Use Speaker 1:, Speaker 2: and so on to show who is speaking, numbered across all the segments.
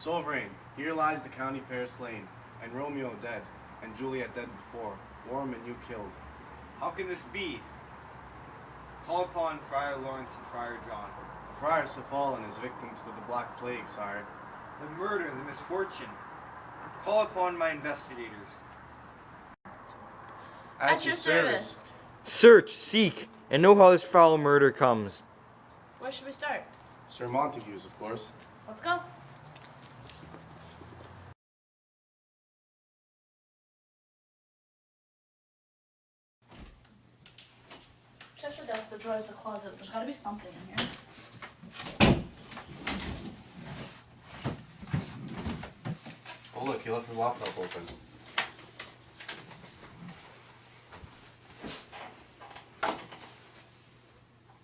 Speaker 1: Sovereign, here lies the county pair slain, and Romeo dead, and Juliet dead before, warm and you killed.
Speaker 2: How can this be? Call upon Friar Lawrence and Friar John.
Speaker 1: The friars have fallen as victims to the Black Plague, sire.
Speaker 2: The murder, the misfortune. Call upon my investigators.
Speaker 3: At your service.
Speaker 4: Search, seek, and know how this foul murder comes.
Speaker 3: Where should we start?
Speaker 1: Sir Montague's, of course.
Speaker 3: Let's go. Check the desk, the drawers, the closet. There's gotta be something in here.
Speaker 1: Oh look, he left his laptop open.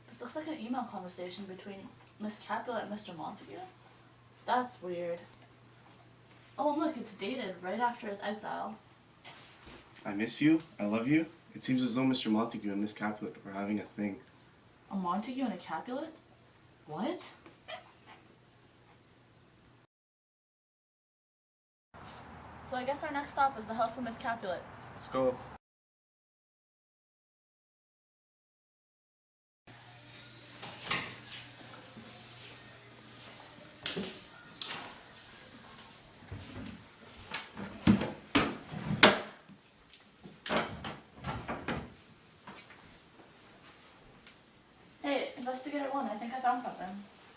Speaker 3: This looks like an email conversation between Miss Capulet and Mr. Montague. That's weird. Oh, and look, it's dated right after his exile.
Speaker 1: I miss you, I love you. It seems as though Mr. Montague and Miss Capulet were having a thing.
Speaker 3: A Montague and a Capulet? What? So I guess our next stop is the house of Miss Capulet.
Speaker 1: Let's go.
Speaker 3: Hey, Investigator 1, I think I found something.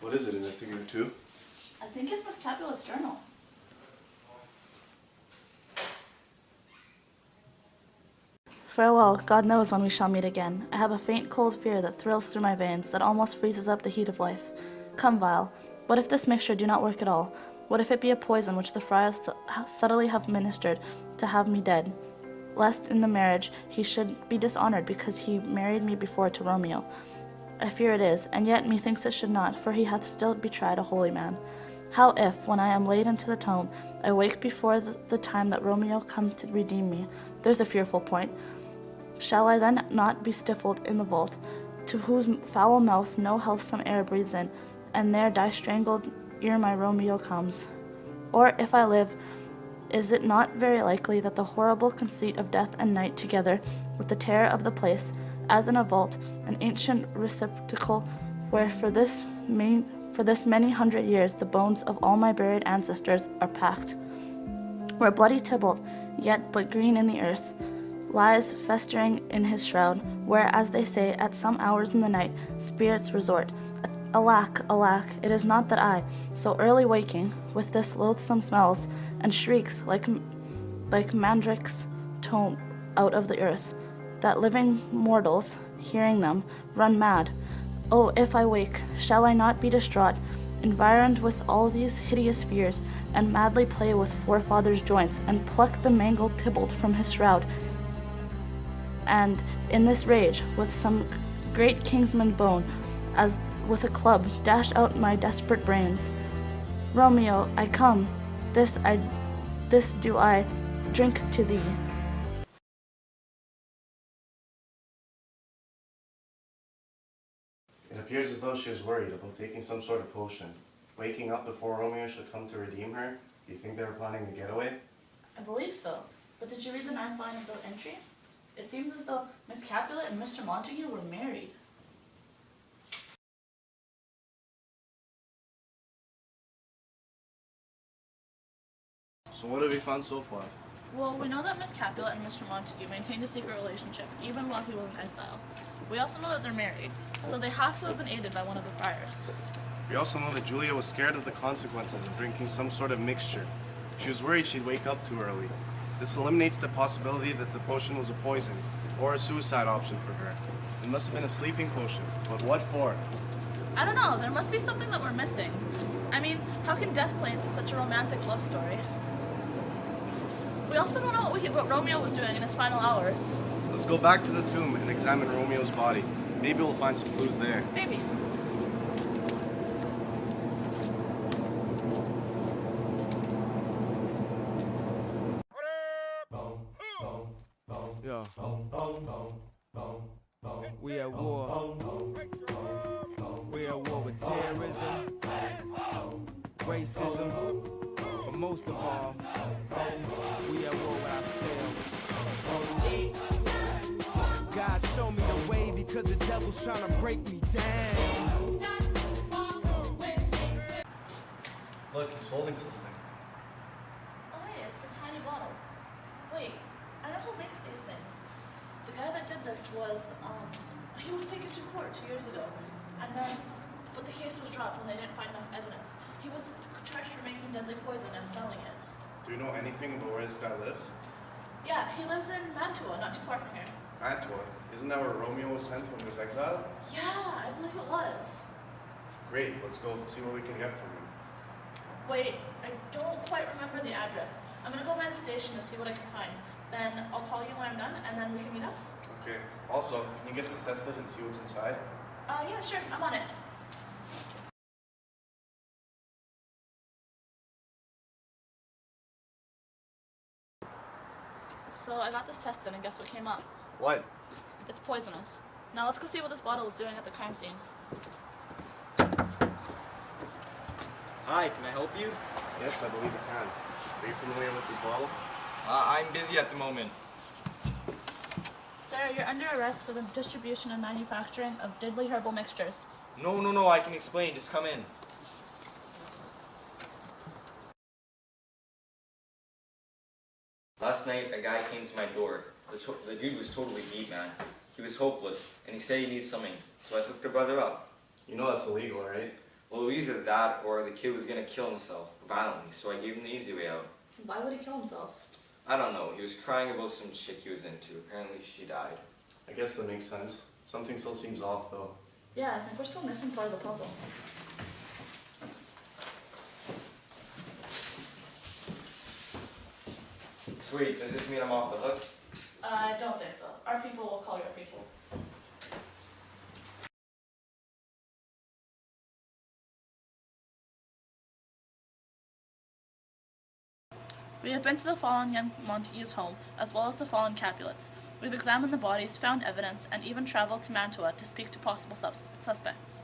Speaker 1: What is it, Investigator 2?
Speaker 3: I think it's Miss Capulet's journal. Farewell, God knows when we shall meet again. I have a faint cold fear that thrills through my veins, that almost freezes up the heat of life. Come, Vial, what if this mixture do not work at all? What if it be a poison which the friars subtly have ministered to have me dead? Lest in the marriage he should be dishonored because he married me before to Romeo. I fear it is, and yet methinks it should not, for he hath still betrayed a holy man. How if, when I am laid into the tomb, I wake before the time that Romeo come to redeem me? There's a fearful point. Shall I then not be stifled in the vault, to whose foul mouth no healthsome air breathes in, and there die strangled ere my Romeo comes? Or if I live, is it not very likely that the horrible conceit of death and night, together with the terror of the place, as in a vault, an ancient receptacle, where for this many hundred years the bones of all my buried ancestors are packed, where bloody Tybalt, yet but green in the earth, lies festering in his shroud, where, as they say, at some hours in the night, spirits resort. Alack, alack, it is not that I, so early waking, with this loathsome smells, and shrieks like mandrakes tone out of the earth, that living mortals, hearing them, run mad. Oh, if I wake, shall I not be distraught, environed with all these hideous fears, and madly play with forefathers' joints, and pluck the mangled Tybalt from his shroud, and in this rage, with some great kingsman bone, as with a club, dash out my desperate brains. Romeo, I come, this do I drink to thee.
Speaker 1: It appears as though she is worried about taking some sort of potion. Waking up before Romeo should come to redeem her? Do you think they were planning a getaway?
Speaker 3: I believe so. But did you read the 9th line of the entry? It seems as though Miss Capulet and Mr. Montague were married.
Speaker 1: So what have we found so far?
Speaker 3: Well, we know that Miss Capulet and Mr. Montague maintained a secret relationship, even while he was in exile. We also know that they're married, so they have to have been aided by one of the friars.
Speaker 1: We also know that Julia was scared of the consequences of drinking some sort of mixture. She was worried she'd wake up too early. This eliminates the possibility that the potion was a poison, or a suicide option for her. It must have been a sleeping potion, but what for?
Speaker 3: I don't know, there must be something that we're missing. I mean, how can death play into such a romantic love story? We also don't know what Romeo was doing in his final hours.
Speaker 1: Let's go back to the tomb and examine Romeo's body. Maybe we'll find some clues there.
Speaker 3: Maybe.
Speaker 5: Yeah. We at war. We at war with terrorism, racism, most of all, we at war with ourselves. God show me the way because the devil's trying to break me down.
Speaker 1: Look, he's holding something.
Speaker 3: Oh, hey, it's a tiny bottle. Wait, I know who makes these things. The guy that did this was, he was taken to court 2 years ago. But the case was dropped when they didn't find enough evidence. He was charged for making deadly poison and selling it.
Speaker 1: Do you know anything about where this guy lives?
Speaker 3: Yeah, he lives in Mantua, not too far from here.
Speaker 1: Mantua. Isn't that where Romeo was sent when he was exiled?
Speaker 3: Yeah, I believe it was.
Speaker 1: Great, let's go see what we can get from him.
Speaker 3: Wait, I don't quite remember the address. I'm gonna go by the station and see what I can find. Then I'll call you when I'm done, and then we can meet up.
Speaker 1: Okay. Also, can you get this tested and see what's inside?
Speaker 3: Yeah, sure, I'm on it. So I got this tested, and guess what came up?
Speaker 1: What?
Speaker 3: It's poisonous. Now let's go see what this bottle was doing at the crime scene.
Speaker 4: Hi, can I help you?
Speaker 1: Yes, I believe you can. Are you familiar with this bottle?
Speaker 4: I'm busy at the moment.
Speaker 3: Sir, you're under arrest for the distribution and manufacturing of deadly herbal mixtures.
Speaker 4: No, I can explain. Just come in. Last night, a guy came to my door. The dude was totally beat, man. He was hopeless, and he said he needs something, so I hooked your brother up.
Speaker 1: You know that's illegal, right?
Speaker 4: Well, either that or the kid was gonna kill himself violently, so I gave him the easy way out.
Speaker 3: Why would he kill himself?
Speaker 4: I don't know. He was crying about some chick he was into. Apparently, she died.
Speaker 1: I guess that makes sense. Something still seems off, though.
Speaker 3: Yeah, I think we're still missing part of the puzzle.
Speaker 4: Sweet. Does this mean I'm off the hook?
Speaker 3: I don't think so. Our people will call your people. We have been to the fallen young Montague's home, as well as the fallen Capulets. We've examined the bodies, found evidence, and even traveled to Mantua to speak to possible suspects.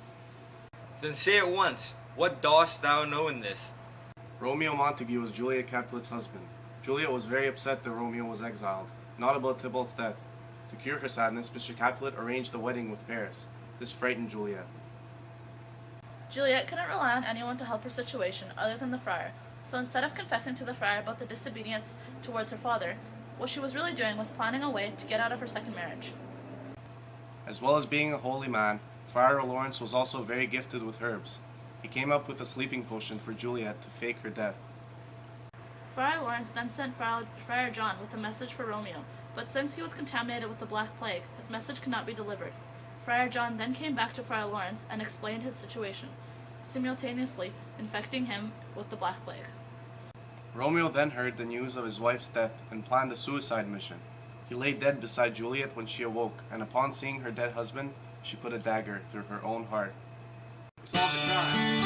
Speaker 4: Then say at once, what dost thou know in this?
Speaker 1: Romeo Montague was Juliet Capulet's husband. Juliet was very upset that Romeo was exiled, not about Tybalt's death. To cure her sadness, Mr. Capulet arranged the wedding with Paris. This frightened Juliet.
Speaker 3: Juliet couldn't rely on anyone to help her situation other than the friar, so instead of confessing to the friar about the disobedience towards her father, what she was really doing was planning a way to get out of her second marriage.
Speaker 1: As well as being a holy man, Friar Lawrence was also very gifted with herbs. He came up with a sleeping potion for Juliet to fake her death.
Speaker 3: Friar Lawrence then sent Friar John with a message for Romeo, but since he was contaminated with the Black Plague, his message could not be delivered. Friar John then came back to Friar Lawrence and explained his situation, simultaneously infecting him with the Black Plague.
Speaker 1: Romeo then heard the news of his wife's death and planned a suicide mission. He lay dead beside Juliet when she awoke, and upon seeing her dead husband, she put a dagger through her own heart.
Speaker 2: Solve the crime.